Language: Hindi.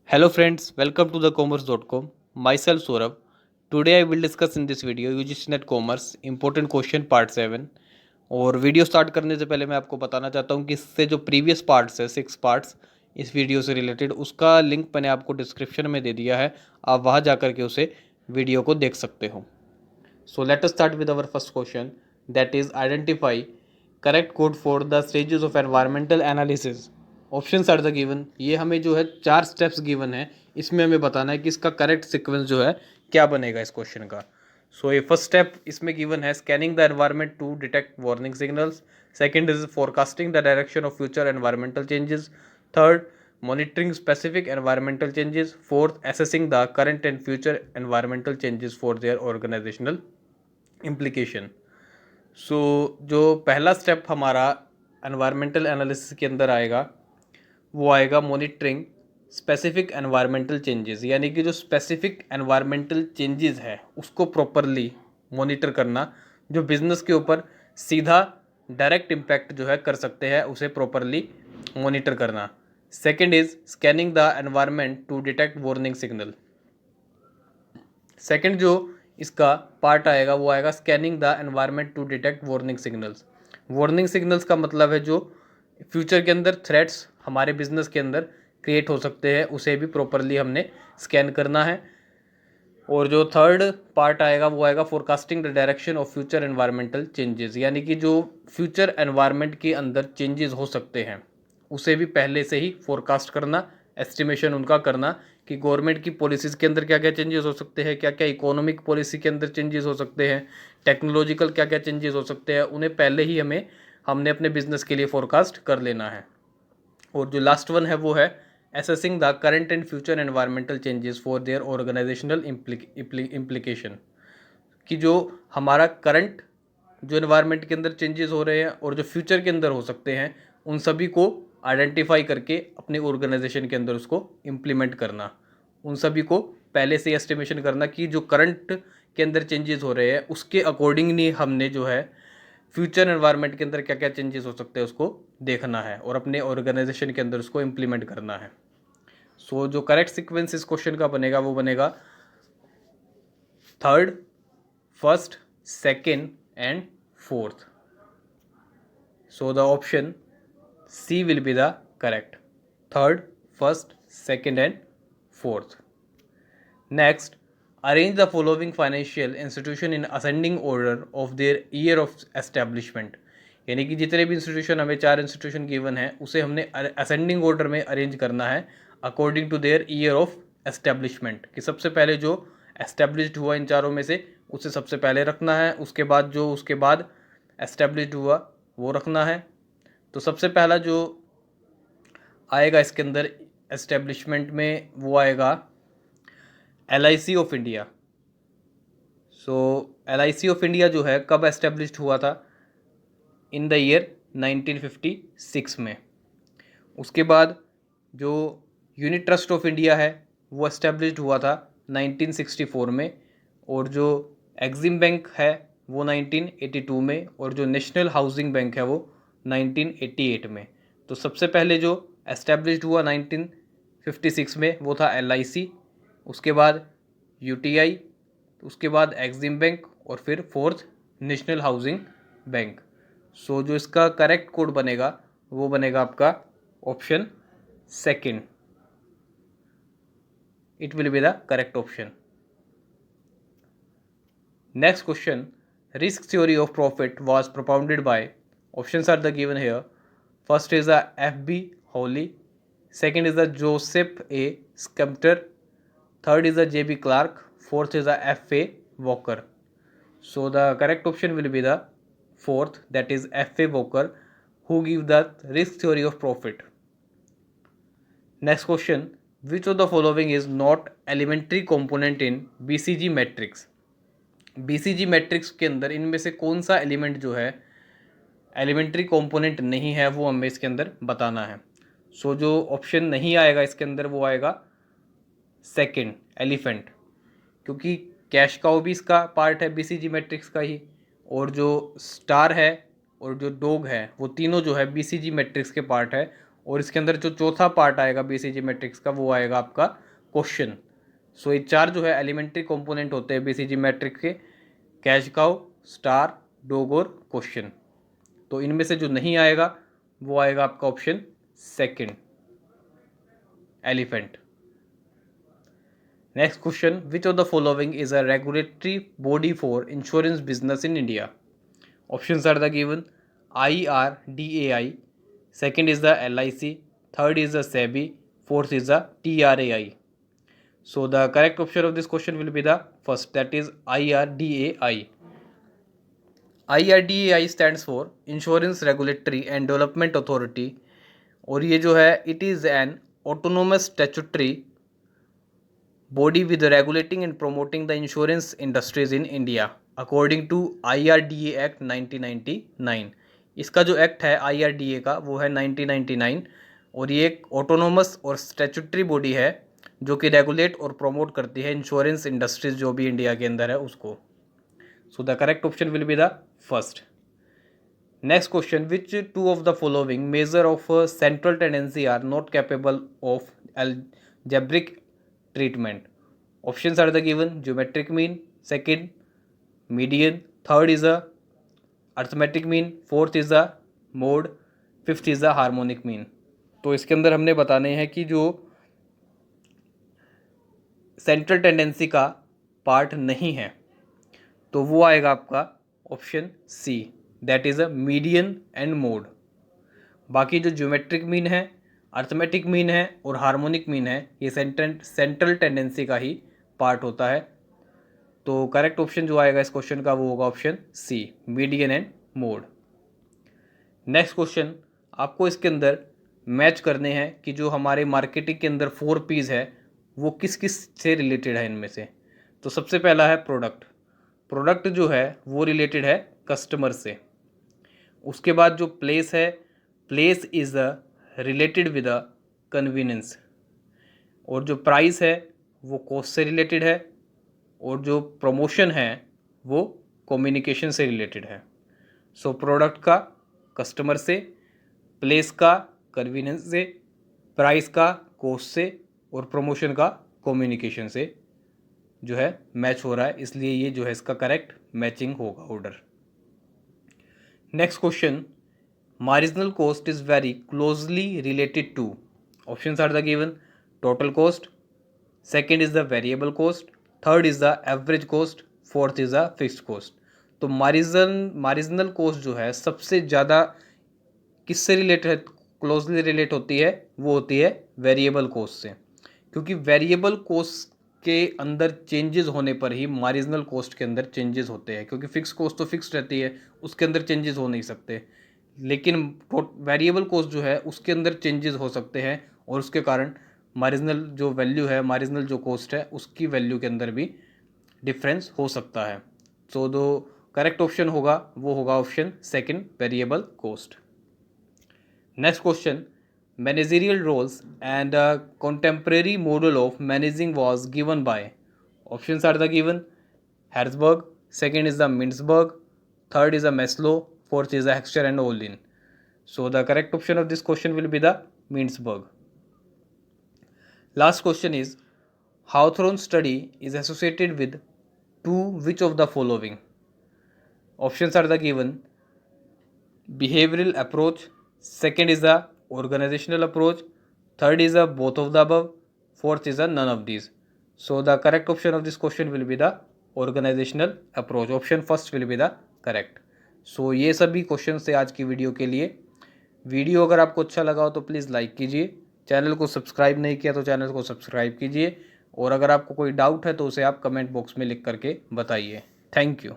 Hello friends, welcome to thecommerce.com. Myself Saurabh. Today I will discuss in this video UGC Net Commerce important question part 7. और वीडियो स्टार्ट करने से पहले मैं आपको बताना चाहता हूँ कि इससे जो प्रीवियस पार्ट्स है 6 पार्ट्स इस वीडियो से रिलेटेड उसका लिंक मैंने आपको डिस्क्रिप्शन में दे दिया है। आप वहाँ जा कर के उसे वीडियो को देख सकते हो। So let us start with our first question that is identify correct code for the stages of environmental analysis. Options are the given. ये हमें जो है 4 स्टेप्स गिवन है, इसमें हमें बताना है कि इसका करेक्ट सीक्वेंस जो है क्या बनेगा इस क्वेश्चन का। सो ये फर्स्ट स्टेप इसमें गिवन है scanning the environment to detect warning signals. Second is forecasting the direction of future environmental changes. Third, monitoring specific environmental changes. Fourth, assessing the current and future environmental changes for their organizational implication. सो जो पहला स्टेप हमारा एनवायरमेंटल एनालिसिस के अंदर आएगा वो आएगा मॉनिटरिंग स्पेसिफिक एनवायरमेंटल चेंजेस, यानी कि जो स्पेसिफिक एनवायरमेंटल चेंजेस है उसको प्रॉपरली मॉनिटर करना, जो बिजनेस के ऊपर सीधा डायरेक्ट इम्पैक्ट जो है कर सकते हैं उसे प्रॉपरली मॉनिटर करना। Second is scanning the environment to detect warning signal. Second जो इसका पार्ट आएगा वो आएगा scanning the environment to detect warning signals. Warning signals का मतलब है जो फ्यूचर के अंदर थ्रेट्स हमारे बिजनेस के अंदर क्रिएट हो सकते हैं उसे भी प्रॉपरली हमने स्कैन करना है। और जो थर्ड पार्ट आएगा वो आएगा forecasting the direction of future environmental changes, यानी कि जो फ्यूचर एनवायरमेंट के अंदर चेंजेस हो सकते हैं उसे भी पहले से ही फोरकास्ट करना, एस्टिमेशन उनका करना कि गवर्नमेंट की पॉलिसीज़ के अंदर क्या क्या चेंजेस हो सकते हैं, क्या क्या इकोनॉमिक पॉलिसी के अंदर चेंजेस हो सकते हैं, टेक्नोलॉजिकल क्या क्या चेंजेस हो सकते हैं, उन्हें पहले ही हमने अपने बिजनेस के लिए फोरकास्ट कर लेना है। और जो लास्ट वन है वो है assessing the current and future environmental changes for their organizational implication, कि जो हमारा करंट जो एनवायरनमेंट के अंदर चेंजेस हो रहे हैं और जो फ्यूचर के अंदर हो सकते हैं उन सभी को आइडेंटिफाई करके अपने ऑर्गेनाइजेशन के अंदर उसको इम्प्लीमेंट करना, उन सभी को पहले से एस्टिमेशन करना कि जो करंट के अंदर चेंजेस हो रहे हैं उसके अकॉर्डिंगली हमने जो है फ्यूचर एनवायरनमेंट के अंदर क्या क्या चेंजेस हो सकते हैं उसको देखना है और अपने ऑर्गेनाइजेशन के अंदर उसको इम्प्लीमेंट करना है। सो जो करेक्ट सीक्वेंस इस क्वेश्चन का बनेगा वो बनेगा third, first, second and fourth. So the option C will be the correct, third, first, second and fourth. Next, arrange the following financial institution in ascending order of their year of establishment, यानी कि जितने भी इंस्टीट्यूशन हमें 4 इंस्टीट्यूशन गिवन है उसे हमने असेंडिंग ऑर्डर में अरेंज करना है according to their year of establishment, कि सबसे पहले जो एस्टेब्लिश्ड हुआ इन चारों में से उसे सबसे पहले रखना है, उसके बाद जो उसके बाद एस्टेब्लिश्ड हुआ वो रखना है। तो सबसे पहला जो आएगा इसके अंदर एस्टेब्लिशमेंट में वो आएगा LIC of India. So LIC of India जो है कब एस्टेब्लिश्ड हुआ था, इन द ईयर 1956 में। उसके बाद जो यूनिट ट्रस्ट ऑफ इंडिया है वो एस्टेब्लिश्ड हुआ था 1964 में, और जो एग्जिम बैंक है वो 1982 में, और जो नेशनल हाउसिंग बैंक है वो 1988 में। तो सबसे पहले जो एस्टेब्लिश्ड हुआ 1956 में वो था LIC, उसके बाद UTI, उसके बाद एग्जिम बैंक और फिर fourth national housing bank. So जो इसका करेक्ट कोड बनेगा वो बनेगा आपका option second, it will be the correct option. Next question, risk theory of profit was propounded by, options are the given here. First is the FB Hawley, second is the Joseph A Schumpeter, third is the JB Clark, fourth is the FA Walker. So the correct option will be the fourth, that is FA Walker, who give the risk theory of profit. Next question, which of the following is not elementary component in BCG matrix? BCG matrix के अंदर इनमें से कौन सा एलिमेंट जो है एलिमेंट्री कंपोनेंट नहीं है वो हमें इसके अंदर बताना है। सो जो ऑप्शन नहीं आएगा इसके अंदर वो आएगा सेकेंड, एलिफेंट, क्योंकि कैश काउ भी इसका पार्ट है BCG मैट्रिक्स का ही, और जो स्टार है और जो डॉग है वो तीनों जो है BCG मैट्रिक्स के पार्ट है, और इसके अंदर जो चौथा पार्ट आएगा बीसीजी मैट्रिक्स का वो आएगा आपका क्वेश्चन। सो ये 4 जो है एलिमेंट्री कंपोनेंट होते हैं बीसीजी मैट्रिक्स के, कैश काउ, स्टार, डॉग और क्वेश्चन। तो इनमें से जो नहीं आएगा वो आएगा आपका option second, elephant. Next question, which of the following is a regulatory body for insurance business in India? Options are the given, IRDAI, second is the LIC, third is the SEBI, fourth is the TRAI. So the correct option of this question will be the first, that is IRDAI. IRDAI stands for Insurance Regulatory and Development Authority, और ये जो है it is an autonomous statutory body with regulating and promoting the insurance industries in India according to IRDA Act 1999. इसका जो एक्ट है IRDA का वो है 1999, और ये एक ऑटोनोमस और स्टैट्यूटरी बॉडी है जो कि रेगुलेट और प्रमोट करती है इंश्योरेंस इंडस्ट्रीज जो भी इंडिया के अंदर है उसको। So the correct option will be the first. Next question, which two of the following measure of central tendency are not capable of algebraic treatment? Options are the given, geometric mean, second median, third is a arithmetic mean, fourth is a mode, fifth is a harmonic mean. तो इसके अंदर हमने बताने हैं कि जो सेंट्रल टेंडेंसी का पार्ट नहीं है तो वो आएगा आपका option C, that is a median and mode. बाकी जो ज्योमेट्रिक मीन है, अर्थमेटिक मीन है और हार्मोनिक मीन है, ये सेंट्रल टेंडेंसी का ही पार्ट होता है। तो करेक्ट ऑप्शन जो आएगा इस क्वेश्चन का वो होगा option C, median and mode. Next question, आपको इसके अंदर मैच करने हैं कि जो हमारे मार्केटिंग के अंदर 4 P's है वो किस किस से रिलेटेड है इनमें से। तो सबसे पहला है प्रोडक्ट। प्रोडक्ट जो है वो रिलेटेड है कस्टमर से। उसके बाद जो प्लेस है, place is a related with a convenience. और जो प्राइस है वो कॉस्ट से रिलेटेड है, और जो प्रमोशन है वो कम्युनिकेशन से रिलेटेड है। सो प्रोडक्ट का कस्टमर से, प्लेस का कन्वीनियंस से, प्राइस का कॉस्ट से और प्रमोशन का कम्युनिकेशन से जो है मैच हो रहा है, इसलिए ये जो है इसका करेक्ट मैचिंग होगा order. Next question, marginal cost is very closely related to. Options are the given, total cost, second is the variable cost, third is the average cost, fourth is the fixed cost. तो मार्जिनल कॉस्ट जो है सबसे ज़्यादा किससे रिलेटेड है, क्लोजली रिलेट होती है, वो होती है वेरिएबल कॉस्ट से, क्योंकि वेरिएबल कॉस्ट के अंदर चेंजेस होने पर ही मार्जिनल कॉस्ट के अंदर चेंजेस होते हैं, क्योंकि फिक्स कॉस्ट तो फिक्स रहती है, उसके अंदर चेंजेस हो नहीं सकते। लेकिन वेरिएबल कॉस्ट जो है उसके अंदर चेंजेस हो सकते हैं, और उसके कारण मार्जिनल जो वैल्यू है, मार्जिनल जो कॉस्ट है उसकी वैल्यू के अंदर भी डिफरेंस हो सकता है। सो जो करेक्ट ऑप्शन होगा वो होगा option second, variable cost. Next question, managerial roles and a contemporary model of managing was given by. Options are the given, Herzberg, second is the Mintzberg, third is the Maslow, fourth is the Heckscher and Ohlin. So the correct option of this question will be the Mintzberg. Last question is, Hawthorne study is associated with to which of the following? Options are the given, behavioral approach, second is the organizational approach, third is a both of the above, fourth is a none of these. So the correct option of this question will be the organizational approach. Option first will be the correct. So ये सभी क्वेश्चन थे आज की वीडियो के लिए। वीडियो अगर आपको अच्छा लगा हो तो प्लीज़ लाइक कीजिए, चैनल को सब्सक्राइब नहीं किया तो चैनल को सब्सक्राइब कीजिए, और अगर आपको कोई डाउट है तो उसे आप कमेंट बॉक्स में लिख करके बताइए। Thank you.